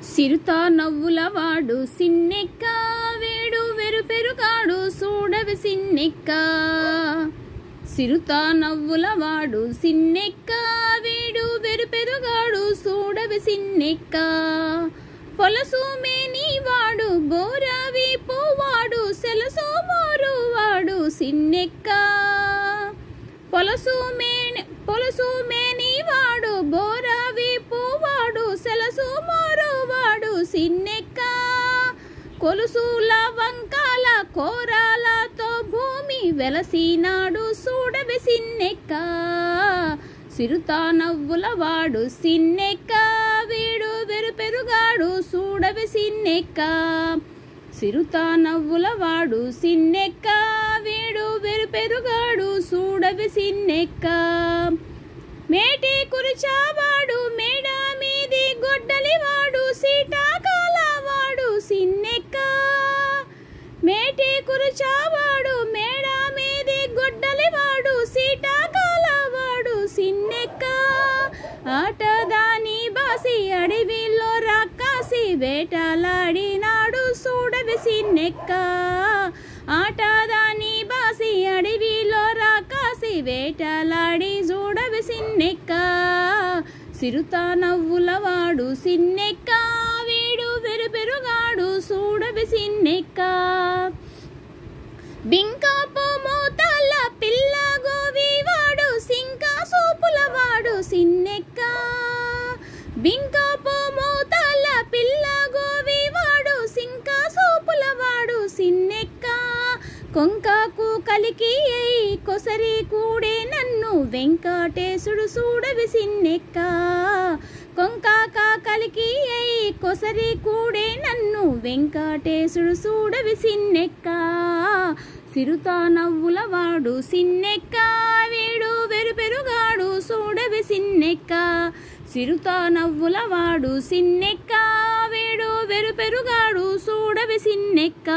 సిరుత నవ్వులవాడు సిన్నెక్క వేడు వెరుపెరుగాడు చూడవి సిన్నెక్క. సిరుత నవ్వులవాడు సిన్నెక్క వేడు వెరుపెరుగాడు చూడవి సిన్నెక్క. పొలసు మేనివాడు బోరావి పోవాడు సెలసు మోరువాడు సిన్నెక్క. పొలసు మేనివాడు బోరావి పోవాడు సెలసు మోరువాడు సిన్నెక్క. కొలుసుల వంకాల కోరాలతో భూమి వెలసినాడు చూడవి సిన్నెక్క. సిరుత నవ్వులవాడు సిన్నెక్క వీడు వెరుపెరుగాడు చూడవి సిన్నెక్క. సిరుత నవ్వులవాడు సిన్నెక్క వీడు వెరుపెరుగాడు చూడవి సిన్నెక్క. మేటి కురిచావాడు మేడ మీది గొడ్డలివాడు సీటాకాలవాడు సిన్నెక్క. మేటి కురిచావాడు మేడ మీది గొడ్డలివాడు సీటాకాలవాడు సిన్నెక్క. ఆటదాని బాసి అడవిలో రాకాసి వేటలాడినాడు చూడవి సిన్నెక్క. ఆటదాని బాసి అడవిలో రాకాసి వేటలాడి చూడవి సిన్నెక్క. సిరుత నవ్వులవాడు సిన్నెక్క వీడు వెరుపెరుగాడు చూడవి సిన్నెక్క. బింకాపు మోతల పిల్ల గోవివాడు సింకా సూపులవాడు సిన్నెక్క. బింకాపు మోతల పిల్ల గోవివాడు సింకా సూపులవాడు సిన్నెక్క. కొంకాకు కలికి కొసరి కూడే నన్ను వెంకటేశుడు చూడవి సిన్నెక్క. కొంకాక కలికి కొసరి కూడే నన్ను వెంకటేశుడు చూడవి సిన్నెక్క. సిరుత నవ్వులవాడు సిన్నెక్క వీడు వెరుపెరుగాడు చూడవి సిన్నెక్క. సిరుత నవ్వులవాడు సిన్నెక్క వీడు వెరుపెరుగాడు చూడవి సిన్నెక్క.